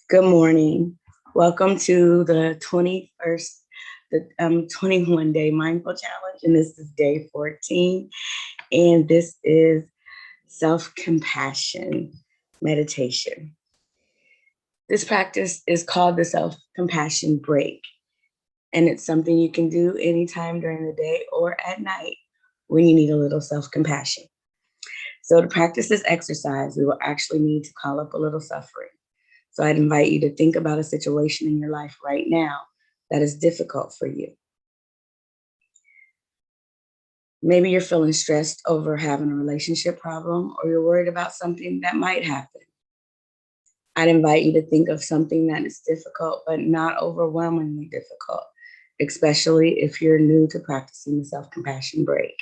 Good morning. Welcome to the 21st, the 21 day mindful challenge. And this is day 14. And this is self-compassion meditation. This practice is called the self-compassion break. And it's something you can do anytime during the day or at night when you need a little self-compassion. So to practice this exercise, we will actually need to call up a little suffering. So I'd invite you to think about a situation in your life right now that is difficult for you. Maybe you're feeling stressed over having a relationship problem, or you're worried about something that might happen. I'd invite you to think of something that is difficult, but not overwhelmingly difficult, especially if you're new to practicing the self-compassion break.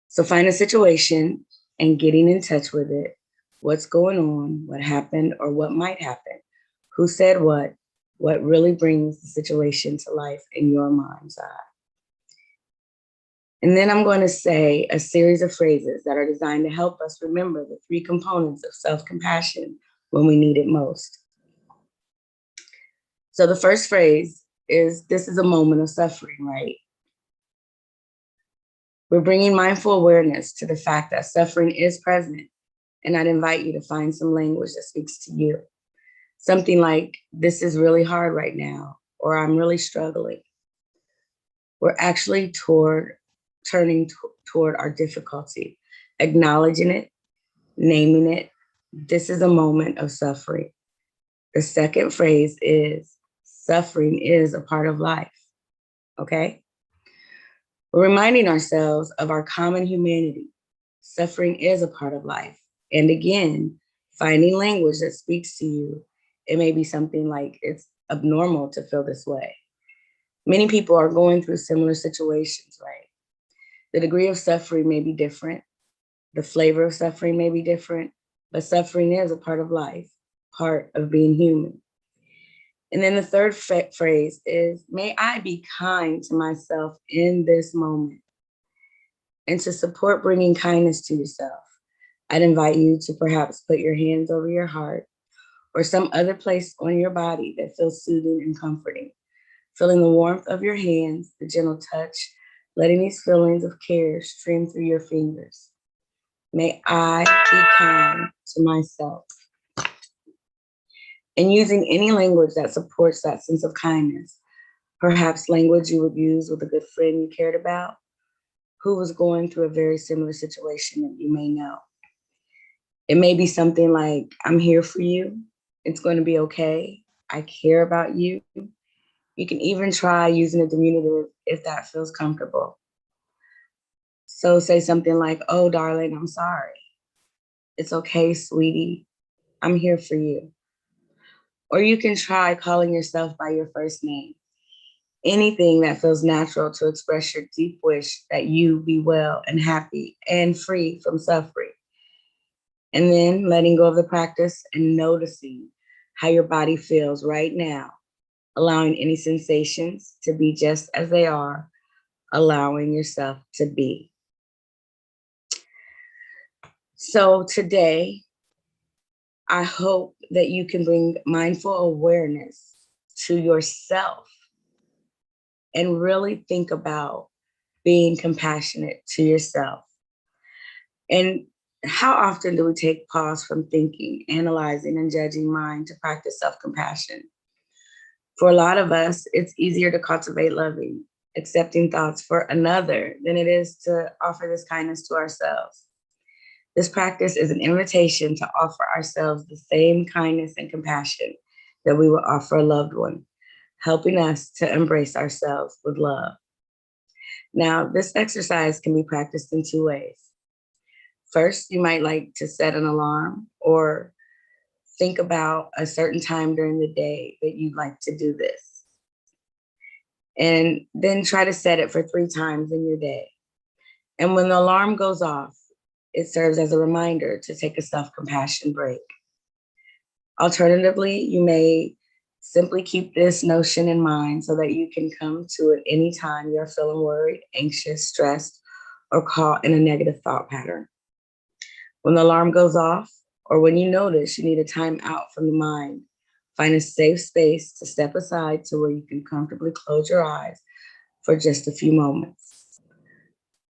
So find a situation and getting in touch with it. What's going on, what happened, or what might happen, who said what really brings the situation to life in your mind's eye. And then I'm going to say a series of phrases that are designed to help us remember the three components of self-compassion when we need it most. So the first phrase is, this is a moment of suffering, right? We're bringing mindful awareness to the fact that suffering is present. And I'd invite you to find some language that speaks to you. Something like, this is really hard right now, or I'm really struggling. We're actually turning toward our difficulty, acknowledging it, naming it. This is a moment of suffering. The second phrase is, suffering is a part of life, okay? We're reminding ourselves of our common humanity. Suffering is a part of life. And again, finding language that speaks to you. It may be something like, it's abnormal to feel this way. Many people are going through similar situations, right? The degree of suffering may be different. The flavor of suffering may be different, but suffering is a part of life, part of being human. And then the third phrase is, may I be kind to myself in this moment. And to support bringing kindness to yourself, I'd invite you to perhaps put your hands over your heart or some other place on your body that feels soothing and comforting. Feeling the warmth of your hands, the gentle touch, letting these feelings of care stream through your fingers. May I be kind to myself. And using any language that supports that sense of kindness, perhaps language you would use with a good friend you cared about, who was going through a very similar situation that you may know. It may be something like, I'm here for you. It's going to be okay. I care about you. You can even try using a diminutive if that feels comfortable. So say something like, oh, darling, I'm sorry. It's okay, sweetie. I'm here for you. Or you can try calling yourself by your first name. Anything that feels natural to express your deep wish that you be well and happy and free from suffering. And then letting go of the practice and noticing how your body feels right now, allowing any sensations to be just as they are, allowing yourself to be. So today, I hope that you can bring mindful awareness to yourself and really think about being compassionate to yourself. And how often do we take pause from thinking, analyzing, and judging mind to practice self-compassion? For a lot of us, it's easier to cultivate loving, accepting thoughts for another than it is to offer this kindness to ourselves. This practice is an invitation to offer ourselves the same kindness and compassion that we would offer a loved one, helping us to embrace ourselves with love. Now, this exercise can be practiced in two ways. First, you might like to set an alarm or think about a certain time during the day that you'd like to do this. And then try to set it for 3 times in your day. And when the alarm goes off, it serves as a reminder to take a self-compassion break. Alternatively, you may simply keep this notion in mind so that you can come to it anytime you're feeling worried, anxious, stressed, or caught in a negative thought pattern. When the alarm goes off, or when you notice you need a time out from the mind, Find a safe space to step aside to where you can comfortably close your eyes for just a few moments.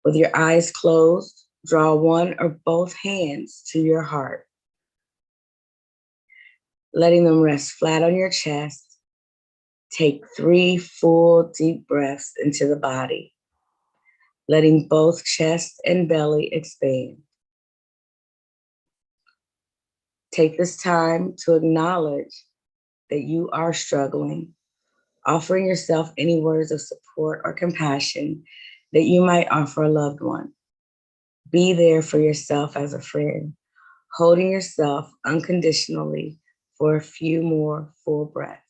With your eyes closed, draw one or both hands to your heart, letting them rest flat on your chest. Take 3 full deep breaths into the body, letting both chest and belly expand. Take this time to acknowledge that you are struggling, offering yourself any words of support or compassion that you might offer a loved one. Be there for yourself as a friend, holding yourself unconditionally for a few more full breaths.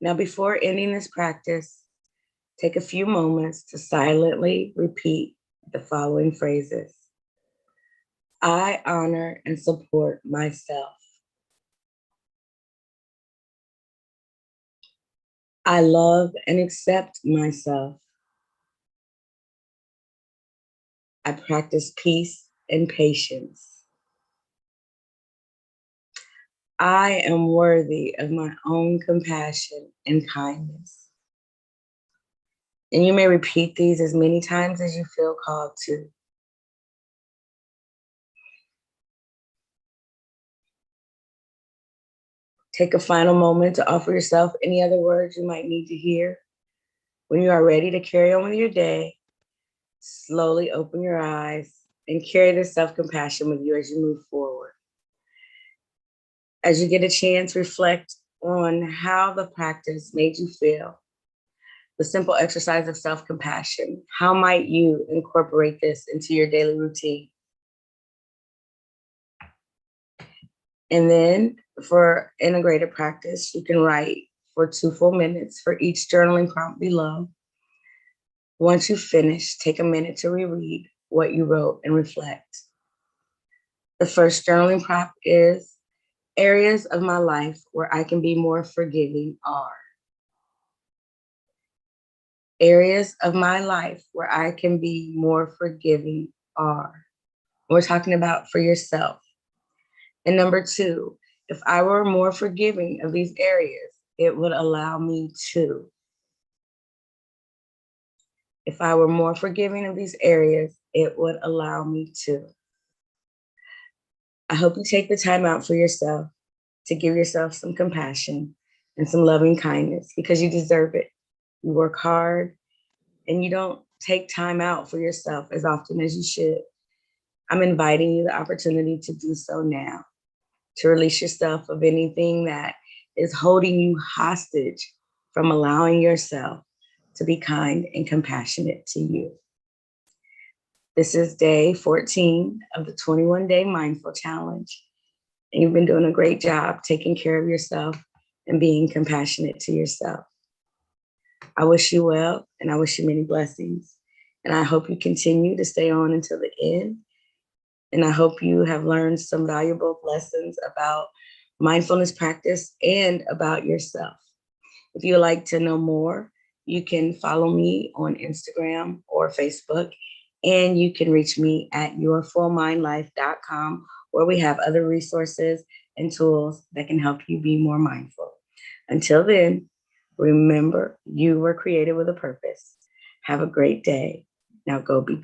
Now, before ending this practice, take a few moments to silently repeat the following phrases. I honor and support myself. I love and accept myself. I practice peace and patience. I am worthy of my own compassion and kindness. And you may repeat these as many times as you feel called to. Take a final moment to offer yourself any other words you might need to hear. When you are ready to carry on with your day, slowly open your eyes and carry this self-compassion with you as you move forward. As you get a chance, reflect on how the practice made you feel. The simple exercise of self-compassion. How might you incorporate this into your daily routine? And then for integrated practice, you can write for 2 full minutes for each journaling prompt below. Once you finish, take a minute to reread what you wrote and reflect. The first journaling prompt is areas of my life where I can be more forgiving are. Areas of my life where I can be more forgiving are. We're talking about for yourself. And number 2, if I were more forgiving of these areas, it would allow me to. If I were more forgiving of these areas, it would allow me to. I hope you take the time out for yourself to give yourself some compassion and some loving kindness because you deserve it. You work hard and you don't take time out for yourself as often as you should. I'm inviting you the opportunity to do so now, to release yourself of anything that is holding you hostage from allowing yourself to be kind and compassionate to you. This is day 14 of the 21-day mindful challenge. And you've been doing a great job taking care of yourself and being compassionate to yourself. I wish you well, and I wish you many blessings. And I hope you continue to stay on until the end. And I hope you have learned some valuable lessons about mindfulness practice and about yourself. If you would like to know more, you can follow me on Instagram or Facebook, and you can reach me at yourfullmindlife.com, where we have other resources and tools that can help you be more mindful. Until then, remember, you were created with a purpose. Have a great day. Now go be great.